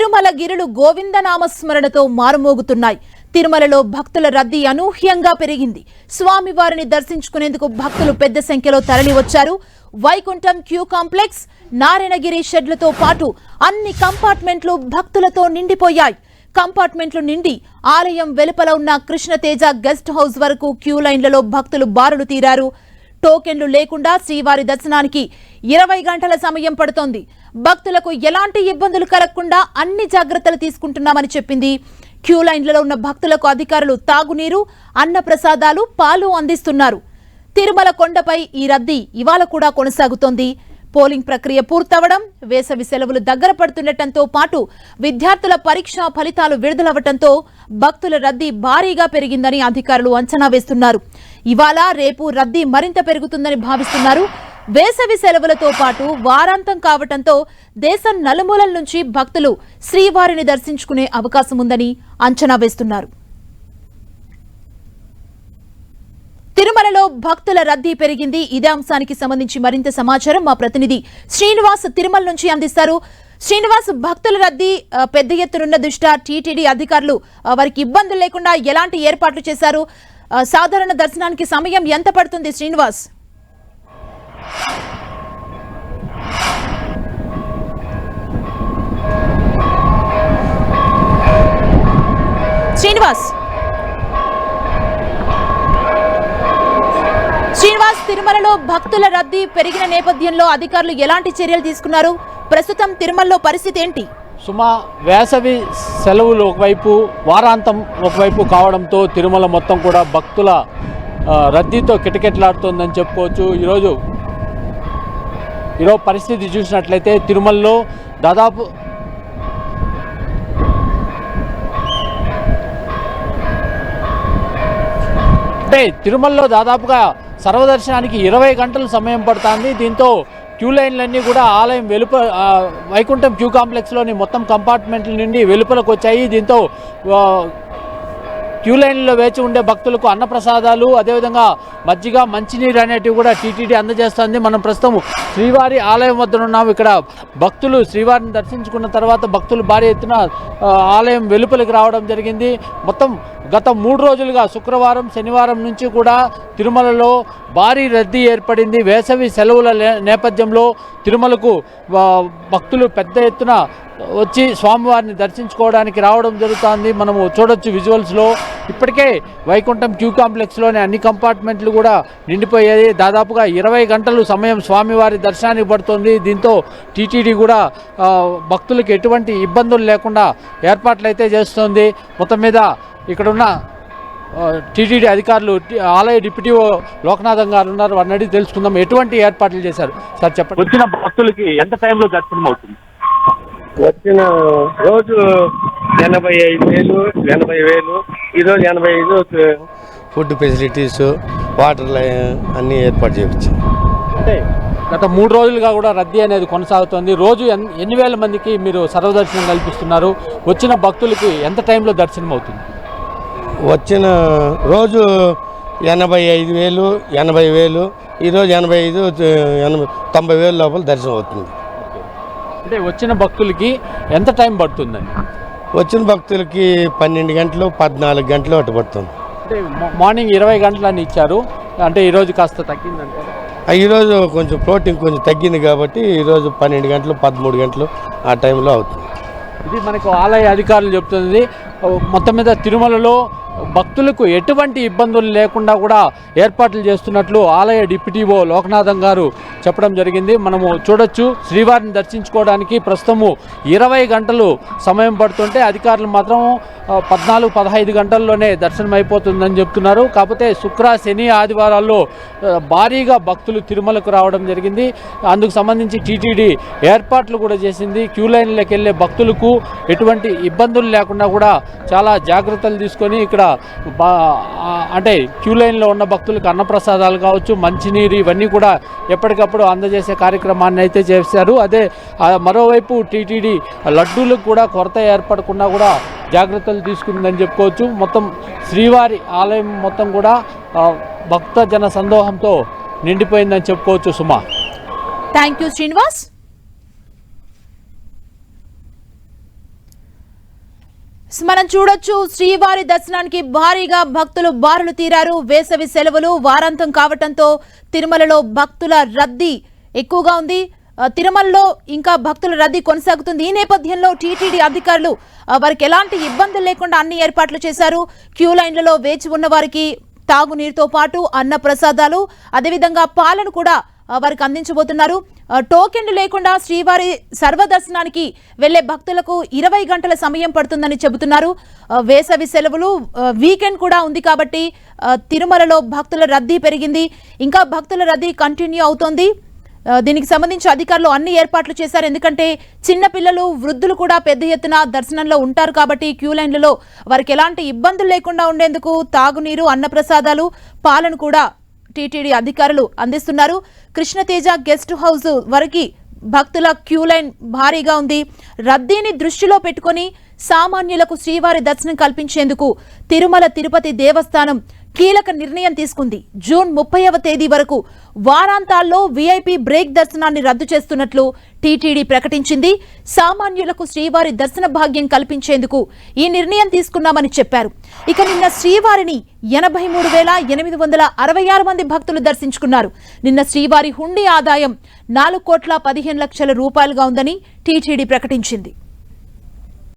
తిరుమల గిరులు గోవిందనామస్మరణతో మారుమోగుతున్నాయి. తిరుమలలో భక్తుల రద్దీ అనూహ్యంగా పెరిగింది. స్వామివారిని దర్శించుకునేందుకు భక్తులు పెద్ద సంఖ్యలో తరలివచ్చారు. వైకుంఠం క్యూ కాంప్లెక్స్, నారాయణగిరి షెడ్లతో పాటు అన్ని కంపార్ట్మెంట్లు భక్తులతో నిండిపోయాయి. కంపార్ట్మెంట్లు నిండి ఆలయం వెలుపల ఉన్న కృష్ణతేజ గెస్ట్ హౌస్ వరకు క్యూ లైన్లలో భక్తులు బారులు తీరారు. టోకెన్లు లేకుండా శ్రీవారి దర్శనానికి 20 గంటల సమయం పడుతోంది. భక్తులకు ఎలాంటి ఇబ్బందులు కలగకుండా అన్ని జాగ్రత్తలు తీసుకుంటున్నామని చెప్పింది. క్యూ లైన్లలో ఉన్న భక్తులకు అధికారులు తాగునీరు, అన్న ప్రసాదాలు, పాలు అందిస్తున్నారు. తిరుమల కొండపై ఈ రద్దీ ఇవాళ కూడా కొనసాగుతోంది. పోలింగ్ ప్రక్రియ పూర్తవడం, వేసవి సెలవులు దగ్గర పడుతుండటంతో పాటు విద్యార్థుల పరీక్షా ఫలితాలు విడుదలవ్వడంతో భక్తుల రద్దీ భారీగా పెరిగిందని అధికారులు అంచనా వేస్తున్నారు. ఇవాళ రేపు రద్దీ మరింత పెరుగుతుందని భావిస్తున్నారు. వేసవి సెలవులతో పాటు వారాంతం కావటంతో దేశం నలుమూలల నుంచి భక్తులు శ్రీవారిని దర్శించుకునే అవకాశం ఉందని అంచనా వేస్తున్నారు. తిరుమలలో భక్తుల రద్దీ పెరిగింది. ఇదే అంశానికి సంబంధించి మరింత సమాచారం మా ప్రతినిధి శ్రీనివాస్ తిరుమల నుంచి అందిస్తారు. శ్రీనివాస్, భక్తుల రద్దీ పెద్ద ఎత్తునున్న దృష్ట్యా టీటీడీ అధికారులు వారికి ఇబ్బందులు లేకుండా ఎలాంటి ఏర్పాట్లు చేశారు? సాధారణ దర్శనానికి సమయం ఎంత పడుతుంది శ్రీనివాస్? శ్రీనివాస్, తిరుమలలో భక్తుల రద్దీ పెరిగిన నేపథ్యంలో అధికారులు ఎలాంటి చర్యలు తీసుకున్నారు? ప్రస్తుతం తిరుమలలో పరిస్థితి ఏంటి? సుమా, వేసవి సెలవులు ఒకవైపు, వారాంతం ఒకవైపు కావడంతో తిరుమల మొత్తం కూడా భక్తుల రద్దీతో కిటకిటలాడుతోందని చెప్పుకోవచ్చు. ఈరోజు పరిస్థితి చూసినట్లయితే తిరుమలలో దాదాపు తిరుమలలో దాదాపుగా సర్వదర్శనానికి 20 గంటల సమయం పడుతుంది. దీంతో క్యూ లైన్లన్నీ కూడా ఆలయం వెలుపల వైకుంఠం క్యూ కాంప్లెక్స్లోని మొత్తం కంపార్ట్మెంట్ల నుండి వెలుపలకు వచ్చాయి. దీంతో క్యూ లైన్లో వేచి ఉండే భక్తులకు అన్నప్రసాదాలు, అదేవిధంగా మజ్జిగ, మంచినీరు అనేటివి కూడా టీటీడీ అందజేస్తుంది. మనం ప్రస్తుతం శ్రీవారి ఆలయం వద్ద ఉన్నాము. ఇక్కడ భక్తులు శ్రీవారిని దర్శించుకున్న తర్వాత భక్తులు భారీ ఎత్తున ఆలయం వెలుపలికి రావడం జరిగింది. మొత్తం గత 3 రోజులుగా శుక్రవారం, శనివారం నుంచి కూడా తిరుమలలో భారీ రద్దీ ఏర్పడింది. వేసవి సెలవుల నేపథ్యంలో తిరుమలకు భక్తులు పెద్ద ఎత్తున వచ్చి స్వామివారిని దర్శించుకోవడానికి రావడం జరుగుతుంది. మనము చూడొచ్చు విజువల్స్లో. ఇప్పటికే వైకుంఠం క్యూ కాంప్లెక్స్లోని అన్ని కంపార్ట్మెంట్లు కూడా నిండిపోయాయి. దాదాపుగా 20 గంటలు సమయం స్వామివారి దర్శనానికి పడుతుంది. దీంతో టీటీడీ కూడా భక్తులకు ఎటువంటి ఇబ్బందులు లేకుండా ఏర్పాట్లు అయితే చేస్తుంది. మొత్తం మీద ఇక్కడున్న టీటీడీ అధికారులు, ఆలయ డిప్యూటీ లోకనాథం గారు ఉన్నారు, వారిని అడిగి తెలుసుకుందాం ఎటువంటి ఏర్పాట్లు చేశారు. సార్ చెప్పండి, వచ్చిన భక్తులకి ఎంత టైంలో దర్శనం అవుతుంది? వచ్చిన రోజు 85,000 ఈరోజు 85. ఫుడ్ ఫెసిలిటీస్, వాటర్ అన్నీ ఏర్పాటు చేయించాం. అంటే గత 3 రోజులుగా కూడా రద్దీ అనేది కొనసాగుతుంది. రోజు ఎన్ని వేల మందికి మీరు సర్వదర్శనం కల్పిస్తున్నారు? వచ్చిన భక్తులకి ఎంత టైంలో దర్శనం అవుతుంది? వచ్చిన రోజు 85,000, 80,000, ఈరోజు 85, 90,000 లోపల దర్శనం అవుతుంది. అంటే వచ్చిన భక్తులకి ఎంత టైం పడుతుందండి? వచ్చిన భక్తులకి 12 గంటలు, 14 గంటలు అటు పడుతుంది. అంటే మార్నింగ్ 20 గంటలని ఇచ్చారు, అంటే ఈరోజు కాస్త తగ్గిందంటే? ఈరోజు కొంచెం ఫ్లోటింగ్ కొంచెం తగ్గింది కాబట్టి ఈరోజు 12 గంటలు, 13 గంటలు ఆ టైంలో అవుతుంది. ఇది మనకు ఆలయ అధికారులు చెప్తుంది. మొత్తం మీద తిరుమలలో భక్తులకు ఎటువంటి ఇబ్బందులు లేకుండా కూడా ఏర్పాట్లు చేస్తున్నట్లు ఆలయ డిప్యూటీఓ లోకనాథం గారు చెప్పడం జరిగింది. మనము చూడొచ్చు, శ్రీవారిని దర్శించుకోవడానికి ప్రస్తుతము 20 గంటలు సమయం పడుతుంటే అధికారులు మాత్రం 14-15 గంటల్లోనే దర్శనం అయిపోతుందని చెప్తున్నారు. కాకపోతే శుక్ర, శని, ఆదివారాల్లో భారీగా భక్తులు తిరుమలకు రావడం జరిగింది. అందుకు సంబంధించి టీటీడీ ఏర్పాట్లు కూడా చేసింది. క్యూ లైన్లోకి వెళ్ళే భక్తులకు ఎటువంటి ఇబ్బందులు లేకుండా కూడా చాలా జాగ్రత్తలు తీసుకొని ఇక్కడ అంటే క్యూ లైన్లో ఉన్న భక్తులకు అన్నప్రసాదాలు కావచ్చు, మంచినీరు, ఇవన్నీ కూడా ఎప్పటికప్పుడు అందజేసే కార్యక్రమాన్ని అయితే చేశారు. అదే మరోవైపు టీటీడీ లడ్డూలకు కూడా కొరత ఏర్పడకుండా కూడా జాగ్రత్తలు తీసుకుందని చెప్పుకోవచ్చు. మొత్తం శ్రీవారి ఆలయం మొత్తం కూడా భక్త జన సందోహంతో నిండిపోయిందని చెప్పుకోవచ్చు. సుమా, థ్యాంక్ యూ శ్రీనివాస్. మనం చూడొచ్చు శ్రీవారి దర్శనానికి భారీగా భక్తులు బారులు తీరారు. వేసవి సెలవులు వారాంతం కావటంతో తిరుమలలో భక్తుల రద్దీ ఎక్కువగా ఉంది. తిరుమలలో ఇంకా భక్తుల రద్దీ కొనసాగుతుంది. ఈ నేపథ్యంలో టీటీడీ అధికారులు వారికి ఎలాంటి ఇబ్బందులు లేకుండా అన్ని ఏర్పాట్లు చేశారు. క్యూ లైన్లలో వేచి ఉన్న వారికి తాగునీరుతో పాటు అన్న ప్రసాదాలు అదేవిధంగా పాలను కూడా వారికి అందించబోతున్నారు. టోకెన్లు లేకుండా శ్రీవారి సర్వదర్శనానికి వెళ్లే భక్తులకు 20 గంటల సమయం పడుతుందని చెబుతున్నారు. వేసవి సెలవులు వీకెండ్ కూడా ఉంది కాబట్టి తిరుమలలో భక్తుల రద్దీ పెరిగింది. ఇంకా భక్తుల రద్దీ కంటిన్యూ అవుతోంది. దీనికి సంబంధించి అధికారులు అన్ని ఏర్పాట్లు చేశారు. ఎందుకంటే చిన్న పిల్లలు వృద్ధులు కూడా పెద్ద ఎత్తున దర్శనంలో ఉంటారు కాబట్టి క్యూ లైన్లలో వారికి ఎలాంటి ఇబ్బందులు లేకుండా ఉండేందుకు తాగునీరు అన్నప్రసాదాలు పాలను కూడా టీటీడీ అధికారులు అందిస్తున్నారు. కృష్ణతేజ గెస్ట్ హౌస్ వరకు భక్తుల క్యూ లైన్ భారీగా ఉంది. రద్దీని దృష్టిలో పెట్టుకుని సామాన్యులకు శ్రీవారి దర్శనం కల్పించేందుకు తిరుమల తిరుపతి దేవస్థానం కీలక నిర్ణయం తీసుకుంది. జూన్ 30వ తేదీ వరకు వారాంతాల్లో వీఐపీ బ్రేక్ దర్శనాన్ని రద్దు చేస్తున్నట్లు టీటీడీ ప్రకటించింది. సామాన్యులకు శ్రీవారి దర్శన భాగ్యం కల్పించేందుకు ఈ నిర్ణయం తీసుకున్నామని చెప్పారు. ఇక నిన్న శ్రీవారిని 83,866 మంది భక్తులు దర్శించుకున్నారు. నిన్న శ్రీవారి హుండీ ఆదాయం 4,15,00,000 రూపాయలుగా ఉందని టీటీడీ ప్రకటించింది.